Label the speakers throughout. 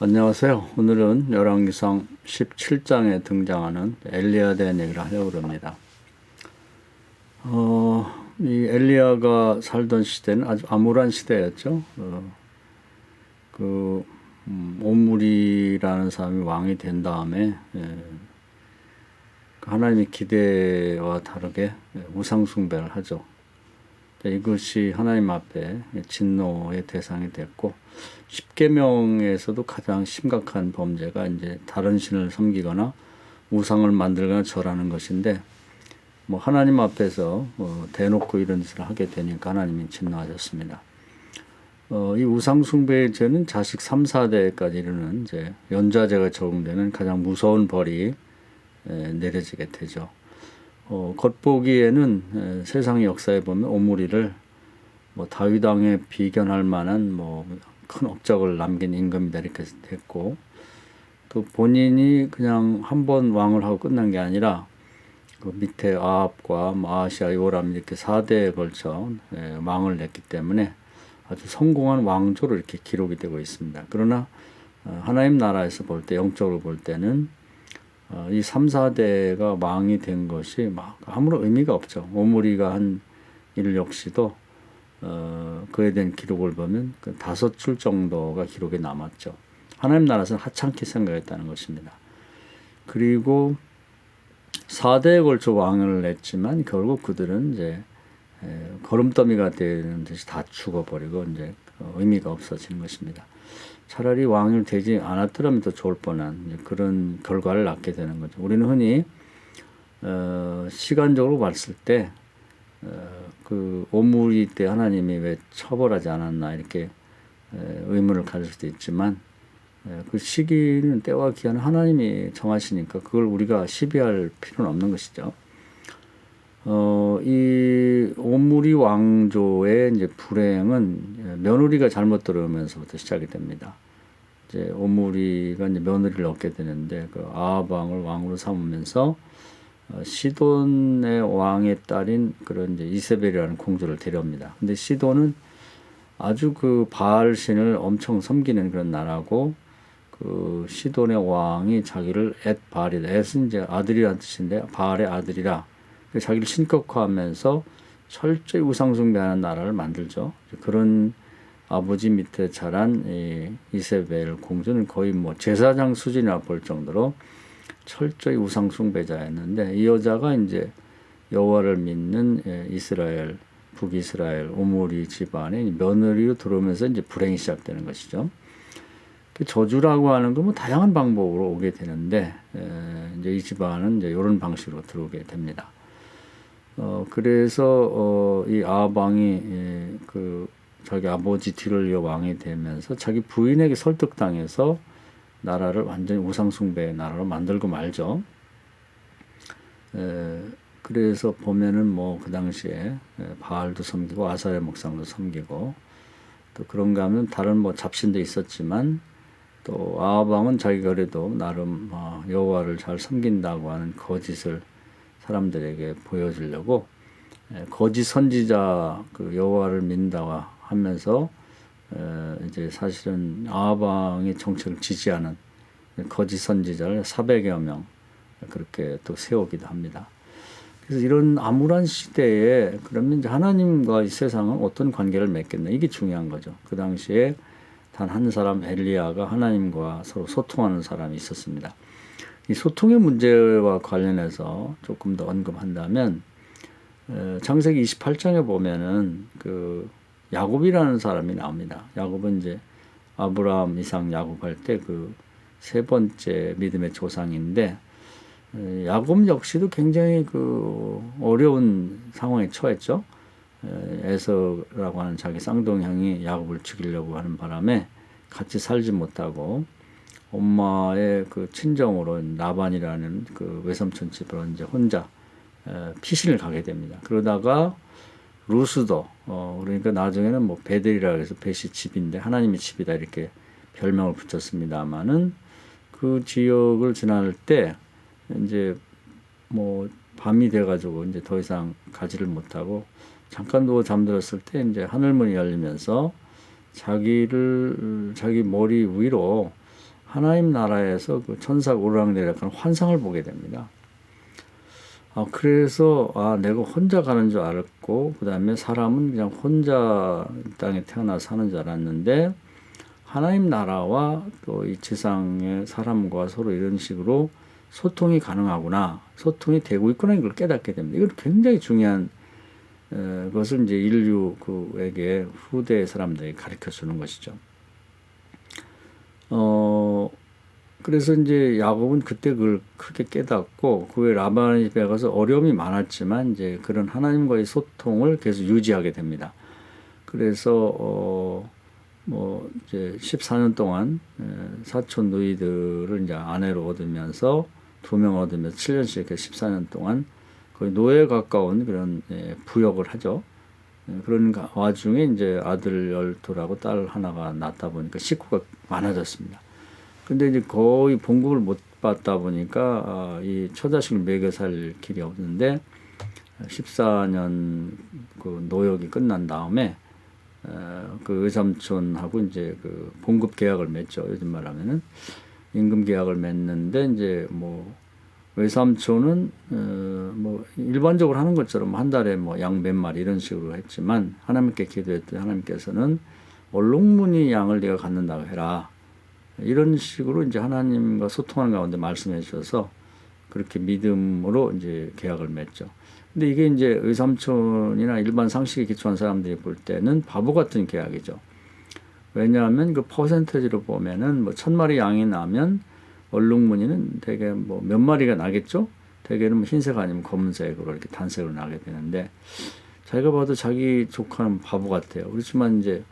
Speaker 1: 안녕하세요. 오늘은 열왕기상 17장에 등장하는 엘리야에 대한 얘기를 하려고 합니다. 이 엘리야가 살던 시대는 아주 암울한 시대였죠. 옴물이라는 사람이 왕이 된 다음에 하나님의 기대와 다르게 우상 숭배를 하죠. 이것이 하나님 앞에 진노의 대상이 됐고, 십계명에서도 가장 심각한 범죄가 이제 다른 신을 섬기거나 우상을 만들거나 절하는 것인데, 하나님 앞에서 대놓고 이런 짓을 하게 되니까 하나님이 진노하셨습니다. 이 우상 숭배의 죄는 자식 3, 4대까지 이르는 이제 연좌제가 적용되는 가장 무서운 벌이 내려지게 되죠. 겉보기에는 세상 역사에 보면 오므리를 다윗 왕에 비견할 만한 큰 업적을 남긴 임금이다 이렇게 됐고, 또 본인이 그냥 한 번 왕을 하고 끝난 게 아니라 그 밑에 아합과 아하시아, 요람 이렇게 4대에 걸쳐 왕을 냈기 때문에 아주 성공한 왕조로 이렇게 기록이 되고 있습니다. 그러나 하나님 나라에서 볼 때, 영적으로 볼 때는 이 3, 4대가 왕이 된 것이 아무런 의미가 없죠. 오므리가 한 일 역시도 그에 대한 기록을 보면 5줄 정도가 기록에 남았죠. 하나님 나라에서는 하찮게 생각했다는 것입니다. 그리고 4대에 걸쳐 왕을 냈지만 결국 그들은 이제 거름더미가 되는 듯이 다 죽어버리고 이제 의미가 없어지는 것입니다. 차라리 왕이 되지 않았더라면 더 좋을 뻔한 그런 결과를 낳게 되는 거죠. 우리는 흔히 시간적으로 봤을 때 그 오므리 때 하나님이 왜 처벌하지 않았나 이렇게 의문을 가질 수도 있지만, 그 시기는 때와 기한은 하나님이 정하시니까 그걸 우리가 시비할 필요는 없는 것이죠. 이 오므리 왕조의 이제 불행은 며느리가 잘못 들어오면서부터 시작이 됩니다. 이제 오므리가 이제 며느리를 얻게 되는데 그 아합 왕을 왕으로 삼으면서 시돈의 왕의 딸인 그런 이제 이세벨이라는 공주를 데려옵니다. 근데 시돈은 아주 그 바알 신을 엄청 섬기는 그런 나라고, 그 시돈의 왕이 자기를 앳바알이다. 앳은 이제 아들이라는 뜻인데 바알의 아들이라 자기를 신격화하면서 철저히 우상숭배하는 나라를 만들죠. 그런 아버지 밑에 자란 이세벨 공주는 거의 제사장 수준이라 볼 정도로 철저히 우상숭배자였는데, 이 여자가 이제 여호와를 믿는 이스라엘, 북이스라엘 오므리 집안에 며느리로 들어오면서 이제 불행이 시작되는 것이죠. 그 저주라고 하는 건 다양한 방법으로 오게 되는데, 이제 이 집안은 이제 이런 방식으로 들어오게 됩니다. 그래서 이 아합 왕이 자기 아버지 뒤를 이어 왕이 되면서 자기 부인에게 설득당해서 나라를 완전히 우상숭배의 나라로 만들고 말죠. 그래서 보면은 그 당시에 바알도 섬기고 아사레 목상도 섬기고, 또 그런가 하면 다른 잡신도 있었지만, 또 아합 왕은 자기가 그래도 나름 여호와를 잘 섬긴다고 하는 거짓을 사람들에게 보여주려고 거짓 선지자 그 여호와를 믿는다고 하면서 이제 사실은 아합 왕의 정책을 지지하는 거짓 선지자를 400여 명 그렇게 또 세우기도 합니다. 그래서 이런 암울한 시대에 그러면 이제 하나님과 이 세상은 어떤 관계를 맺겠나, 이게 중요한 거죠. 그 당시에 단 한 사람 엘리야가 하나님과 서로 소통하는 사람이 있었습니다. 이 소통의 문제와 관련해서 조금 더 언급한다면, 창세기 28장에 보면은 그 야곱이라는 사람이 나옵니다. 야곱은 이제 아브라함, 이삭, 야곱 할 때 그 세 번째 믿음의 조상인데, 야곱 역시도 굉장히 그 어려운 상황에 처했죠. 에서라고 하는 자기 쌍둥이형이 야곱을 죽이려고 하는 바람에 같이 살지 못하고 엄마의 그 친정으로 라반이라는 그 외삼촌 집으로 이제 혼자 피신을 가게 됩니다. 그러다가 루스도 그러니까 나중에는 베델이라 해서 벳이 집인데 하나님의 집이다 이렇게 별명을 붙였습니다마는, 그 지역을 지날 때 이제 밤이 돼가지고 이제 더 이상 가지를 못하고 잠깐 누워 잠들었을 때 이제 하늘문이 열리면서 자기 머리 위로 하나님 나라에서 그 천사가 오르락내리락하는 환상을 보게 됩니다. 그래서 내가 혼자 가는 줄 알았고, 그 다음에 사람은 그냥 혼자 땅에 태어나 사는 줄 알았는데, 하나님 나라와 또 이 지상의 사람과 서로 이런 식으로 소통이 가능하구나, 소통이 되고 있구나, 이걸 깨닫게 됩니다. 이건 굉장히 중요한 것을 이제 인류에게 후대 사람들이 가르쳐 주는 것이죠. 그래서 이제 야곱은 그때 그걸 크게 깨닫고 그 후에 라반의 집에 가서 어려움이 많았지만 이제 그런 하나님과의 소통을 계속 유지하게 됩니다. 그래서 뭐 이제 14년 동안 사촌 누이들을 이제 아내로 얻으면서 2명 얻으면서 7년씩 이렇게 14년 동안 거의 노예에 가까운 그런 부역을 하죠. 그런 와중에 이제 아들 12하고 딸 하나가 낳다 보니까 식구가 많아졌습니다. 근데 이제 거의 봉급을 못 받다 보니까 이 처자식을 먹여 살 길이 없는데 14년 그 노역이 끝난 다음에 그 외삼촌하고 이제 그 봉급 계약을 맺죠. 요즘 말하면은 임금 계약을 맺는데 이제 뭐 외삼촌은 뭐 일반적으로 하는 것처럼 한 달에 뭐 양 몇 마리 이런 식으로 했지만 하나님께 기도했더니 하나님께서는 얼룩무늬 양을 네가 갖는다고 해라. 이런 식으로 이제 하나님과 소통하는 가운데 말씀해 주셔서 그렇게 믿음으로 이제 계약을 맺죠. 근데 이게 이제 외삼촌이나 일반 상식에 기초한 사람들이 볼 때는 바보 같은 계약이죠. 왜냐하면 그 퍼센테지로 보면은 뭐 1000마리 양이 나면 얼룩무늬는 대개 뭐 몇 마리가 나겠죠? 대개는 뭐 흰색 아니면 검은색으로 이렇게 단색으로 나게 되는데 자기가 봐도 자기 조카는 바보 같아요. 그렇지만 이제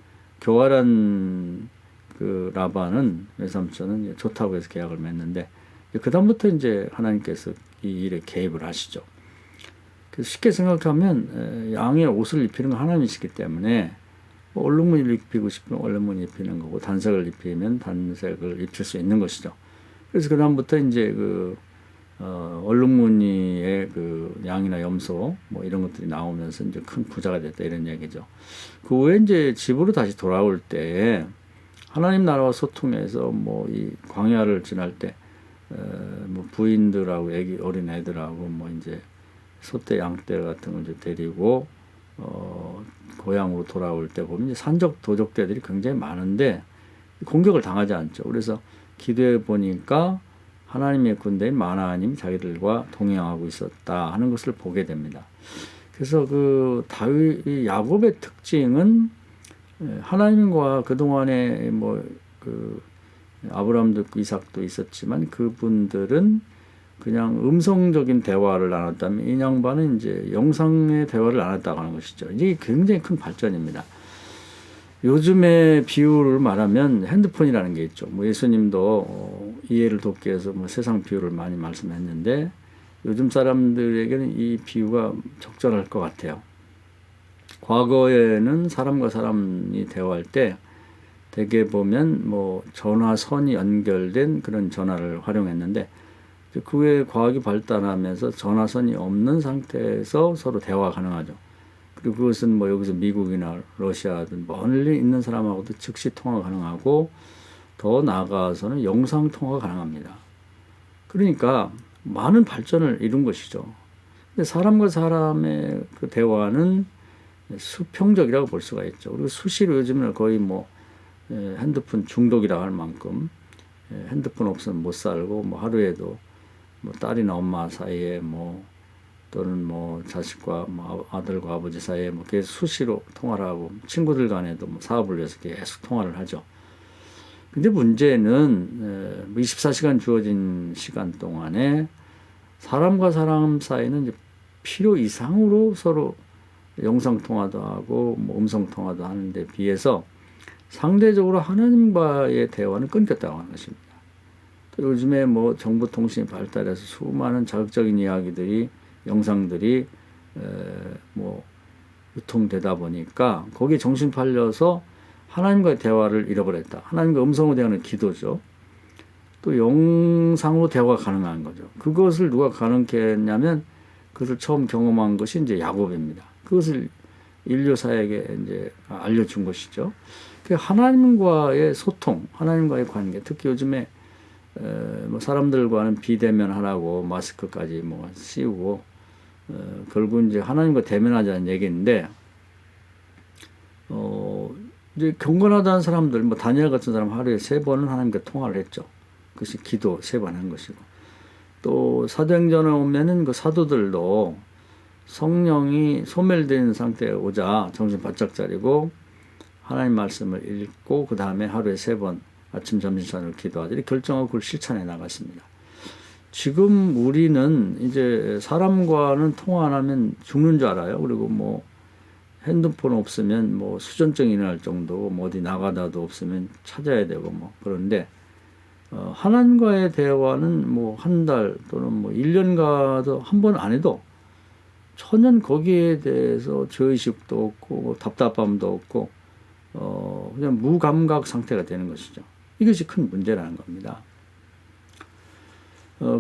Speaker 1: 교활한 그 라반은 외삼촌은 좋다고 해서 계약을 맺는데 그 다음부터 이제 하나님께서 이 일에 개입을 하시죠. 그래서 쉽게 생각하면 양의 옷을 입히는 건 하나님이시기 때문에 뭐 얼룩무늬를 입히고 싶으면 얼룩무늬 입히는 거고 단색을 입히면 단색을 입힐 수 있는 것이죠. 그래서 그 다음부터 이제 그 얼룩무늬의 그 양이나 염소 뭐 이런 것들이 나오면서 이제 큰 부자가 됐다 이런 얘기죠. 그 후에 이제 집으로 다시 돌아올 때 하나님 나라와 소통해서 뭐 이 광야를 지날 때 뭐 부인들하고 어린 애들하고 뭐 이제 소떼 양떼 같은 걸 이제 데리고 고향으로 돌아올 때 보면 이제 산적 도적대들이 굉장히 많은데 공격을 당하지 않죠. 그래서 기도해 보니까 하나님의 군대인 마나님이 자기들과 동행하고 있었다 하는 것을 보게 됩니다. 그래서 그 야곱의 특징은 하나님과 그동안에 뭐 그 아브라함도 이삭도 있었지만 그분들은 그냥 음성적인 대화를 나눴다면 이 양반은 이제 영상의 대화를 나눴다고 하는 것이죠. 이게 굉장히 큰 발전입니다. 요즘의 비유를 말하면 핸드폰이라는 게 있죠. 뭐 예수님도 이해를 돕기 위해서 뭐 세상 비유를 많이 말씀했는데 요즘 사람들에게는 이 비유가 적절할 것 같아요. 과거에는 사람과 사람이 대화할 때 대개 보면 뭐 전화선이 연결된 그런 전화를 활용했는데 그 후에 과학이 발달하면서 전화선이 없는 상태에서 서로 대화가 가능하죠. 그리고 그것은 뭐 여기서 미국이나 러시아든 멀리 있는 사람하고도 즉시 통화가 가능하고 더 나아가서는 영상 통화가 가능합니다. 그러니까 많은 발전을 이룬 것이죠. 근데 사람과 사람의 그 대화는 수평적이라고 볼 수가 있죠. 그리고 수시로 요즘은 거의 뭐 핸드폰 중독이라고 할 만큼 핸드폰 없으면 못 살고 뭐 하루에도 뭐 딸이나 엄마 사이에 뭐 또는 뭐 자식과 뭐 아들과 아버지 사이에 뭐 계속 수시로 통화를 하고 친구들 간에도 뭐 사업을 위해서 계속 통화를 하죠. 근데 문제는 24시간 주어진 시간 동안에 사람과 사람 사이는 이제 필요 이상으로 서로 영상 통화도 하고 뭐 음성 통화도 하는데 비해서 상대적으로 하나님과의 대화는 끊겼다고 하는 것입니다. 또 요즘에 뭐 정보통신이 발달해서 수많은 자극적인 이야기들이 영상들이 뭐 유통되다 보니까 거기에 정신 팔려서 하나님과의 대화를 잃어버렸다. 하나님과 음성으로 대하는 기도죠. 또 영상으로 대화가 가능한 거죠. 그것을 누가 가능케 했냐면 그것을 처음 경험한 것이 이제 야곱입니다. 그것을 인류사에게 이제 알려준 것이죠. 하나님과의 소통, 하나님과의 관계, 특히 요즘에 뭐 사람들과는 비대면하라고 마스크까지 뭐 씌우고 결국 이제 하나님과 대면하자는 얘기인데 이제 경건하다는 사람들, 뭐 다니엘 같은 사람 하루에 3번은 하나님과 통화를 했죠. 그것이 기도 3번 한 것이고, 또 사도행전에 오면은 그 사도들도 성령이 소멸된 상태에 오자 정신 바짝 차리고 하나님 말씀을 읽고 그 다음에 하루에 3번 아침, 점심, 저녁 기도하자 이렇게 결정하고 그걸 실천해 나갔습니다. 지금 우리는 이제 사람과는 통화 안 하면 죽는 줄 알아요. 그리고 뭐 핸드폰 없으면 뭐 수전증이 일어날 정도고 뭐 어디 나가다도 없으면 찾아야 되고 뭐 그런데 하나님과의 대화는 뭐 한 달 또는 뭐 1년 가도 한 번 안 해도 전혀 거기에 대해서 죄의식도 없고 뭐 답답함도 없고 그냥 무감각 상태가 되는 것이죠. 이것이 큰 문제라는 겁니다.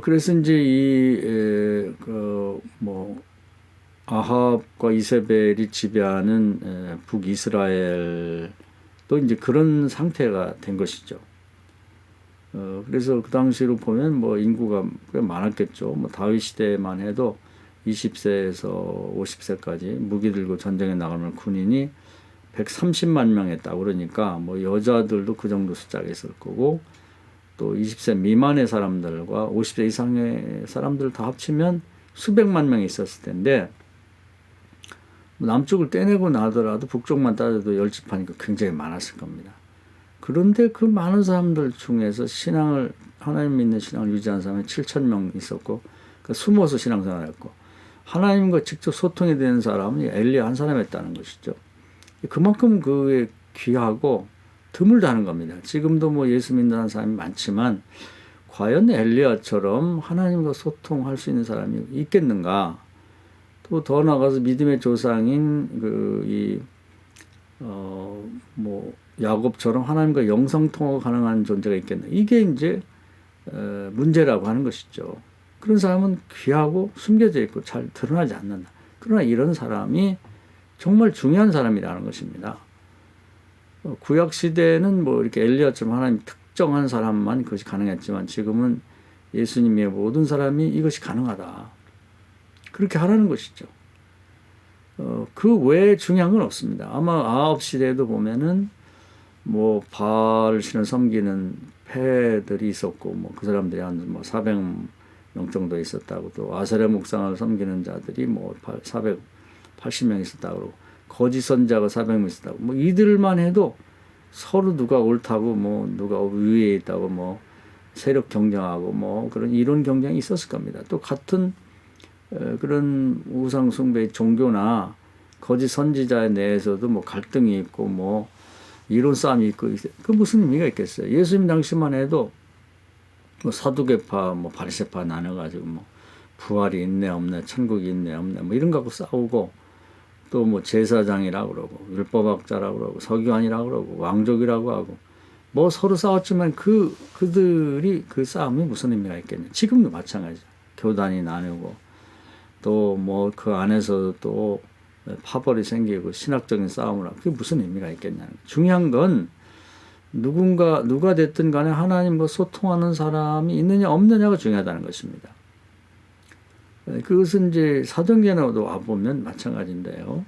Speaker 1: 그래서 이제 뭐 아합과 이세벨이 지배하는 북이스라엘도 이제 그런 상태가 된 것이죠. 그래서 그 당시로 보면 뭐 인구가 꽤 많았겠죠. 뭐 다윗 시대만 해도 20세에서 50세까지 무기 들고 전쟁에 나가는 군인이 130만 명 했다고 그러니까 뭐 여자들도 그 정도 숫자가 있을 거고 또 20세 미만의 사람들과 50세 이상의 사람들 다 합치면 수백만 명이 있었을 텐데 남쪽을 떼내고 나더라도 북쪽만 따져도 열집하니까 굉장히 많았을 겁니다. 그런데 그 많은 사람들 중에서 신앙을 하나님 믿는 신앙을 유지한 사람이 7천 명 있었고 그러니까 숨어서 신앙생활했고 하나님과 직접 소통이 되는 사람은 엘리야 한 사람이었다는 것이죠. 그만큼 그게 귀하고 드물다는 겁니다. 지금도 뭐 예수 믿는 사람이 많지만 과연 엘리야처럼 하나님과 소통할 수 있는 사람이 있겠는가? 또 더 나아가서 믿음의 조상인 뭐 야곱처럼 하나님과 영상 통화가 가능한 존재가 있겠나? 이게 이제 문제라고 하는 것이죠. 그런 사람은 귀하고 숨겨져 있고 잘 드러나지 않는다. 그러나 이런 사람이 정말 중요한 사람이라는 것입니다. 구약 시대는 뭐 이렇게 엘리야처럼 하나님 특정한 사람만 그것이 가능했지만 지금은 예수님의 모든 사람이 이것이 가능하다. 그렇게 하라는 것이죠. 그 외에 중요한 건 없습니다. 아마 아합 시대에도 보면은 뭐 바알 신을 섬기는 패들이 있었고 뭐 그 사람들이 한 뭐 400명 정도 있었다고 또 아사랴 목상을 섬기는 자들이 뭐 480명 있었다고 그러고 거짓 선자가 400명 있었다고 뭐 이들만 해도 서로 누가 옳다고 뭐 누가 위에 있다고 뭐 세력 경쟁하고 뭐 그런 이론 경쟁이 있었을 겁니다. 또 같은 그런 우상 숭배의 종교나 거짓 선지자 내에서도 뭐 갈등이 있고 뭐 이론 싸움이 있고 그 무슨 의미가 있겠어요. 예수님 당시만 해도 뭐 사두개파 뭐 바리새파 나눠가지고 뭐 부활이 있네 없네 천국이 있네 없네 뭐 이런 거 갖고 싸우고 또 뭐 제사장이라고 그러고 율법학자라고 그러고 서기관이라고 그러고 왕족이라고 하고 뭐 서로 싸웠지만 그들이 그 싸움이 무슨 의미가 있겠냐. 지금도 마찬가지죠. 교단이 나누고 또 뭐 그 안에서 또 파벌이 생기고 신학적인 싸움을 하고 그게 무슨 의미가 있겠냐는. 중요한 건 누가 됐든 간에 하나님과 소통하는 사람이 있느냐 없느냐가 중요하다는 것입니다. 그것은 이제 사도행전에도 와보면 마찬가지인데요.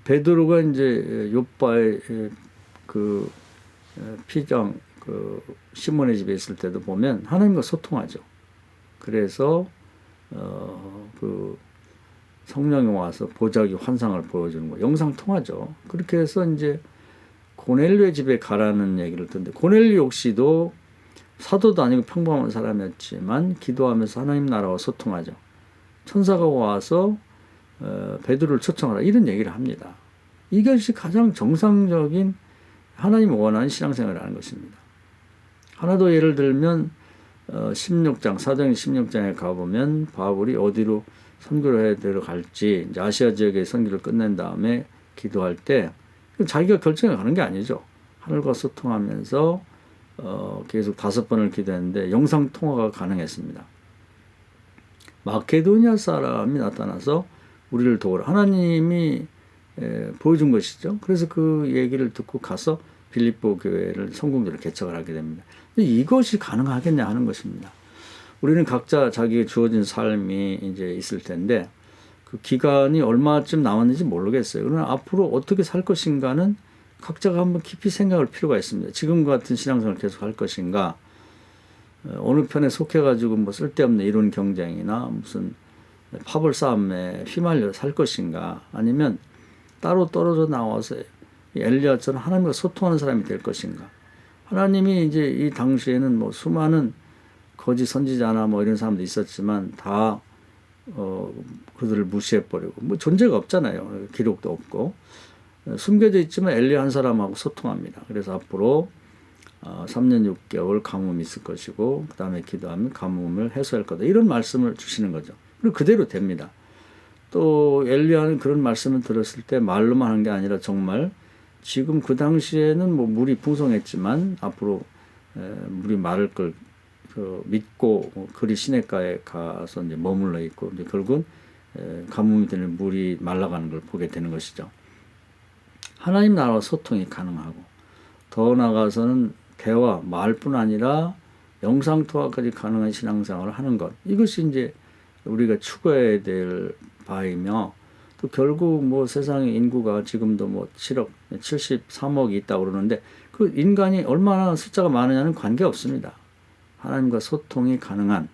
Speaker 1: 베드로가 이제 욥바의 그 피정 시몬의 집에 있을 때도 보면 하나님과 소통하죠. 그래서 그 성령이 와서 보자기 환상을 보여주는 거 영상 통하죠. 그렇게 해서 이제 고넬료의 집에 가라는 얘기를 듣는데 고넬료 역시도 사도도 아니고 평범한 사람이었지만 기도하면서 하나님 나라와 소통하죠. 천사가 와서 베드로를 초청하라 이런 얘기를 합니다. 이것이 가장 정상적인 하나님 원하는 신앙생활을 하는 것입니다. 하나 더 예를 들면 16장 사도행 16장에 가보면 바울이 어디로 선교를 해 들어갈지 이제 아시아 지역의 선교를 끝낸 다음에 기도할 때 자기가 결정해 가는 게 아니죠. 하늘과 소통하면서 계속 5번을 기도했는데 영상 통화가 가능했습니다. 마케도니아 사람이 나타나서 우리를 도우라 하나님이 보여준 것이죠. 그래서 그 얘기를 듣고 가서 빌립보 교회를 성공적으로 개척을 하게 됩니다. 근데 이것이 가능하겠냐 하는 것입니다. 우리는 각자 자기에게 주어진 삶이 이제 있을 텐데 그 기간이 얼마쯤 남았는지 모르겠어요. 그러나 앞으로 어떻게 살 것인가는 각자가 한번 깊이 생각할 필요가 있습니다. 지금 같은 신앙생활을 계속 할 것인가, 어느 편에 속해가지고 뭐 쓸데없는 이론 경쟁이나 무슨 파벌 싸움에 휘말려 살 것인가, 아니면 따로 떨어져 나와서 엘리야처럼 하나님과 소통하는 사람이 될 것인가. 하나님이 이제 이 당시에는 뭐 수많은 거짓 선지자나 뭐 이런 사람도 있었지만 다 그들을 무시해버리고 뭐 존재가 없잖아요. 기록도 없고 숨겨져 있지만 엘리야 한 사람하고 소통합니다. 그래서 앞으로 3년 6개월 가뭄이 있을 것이고 그 다음에 기도하면 가뭄을 해소할 거다. 이런 말씀을 주시는 거죠. 그리고 그대로 됩니다. 또 엘리야는 그런 말씀을 들었을 때 말로만 한 게 아니라 정말 지금 그 당시에는 뭐 물이 풍성했지만 앞으로 물이 마를 걸 믿고 그리 시냇가에 가서 이제 머물러 있고 이제 결국은 가뭄이 되는 물이 말라가는 걸 보게 되는 것이죠. 하나님 나라와 소통이 가능하고 더 나아가서는 대화, 말뿐 아니라 영상통화까지 가능한 신앙생활을 하는 것, 이것이 이제 우리가 추구해야 될 바이며, 또 결국 뭐 세상의 인구가 지금도 뭐 7억, 73억이 있다고 그러는데 그 인간이 얼마나 숫자가 많으냐는 관계없습니다. 하나님과 소통이 가능한,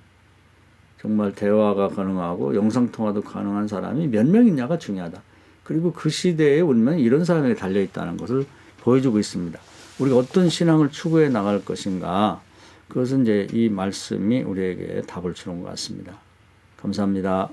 Speaker 1: 정말 대화가 가능하고 영상통화도 가능한 사람이 몇 명이냐가 중요하다. 그리고 그 시대에 우리는 이런 사람에게 달려있다는 것을 보여주고 있습니다. 우리가 어떤 신앙을 추구해 나갈 것인가, 그것은 이제 이 말씀이 우리에게 답을 주는 것 같습니다. 감사합니다.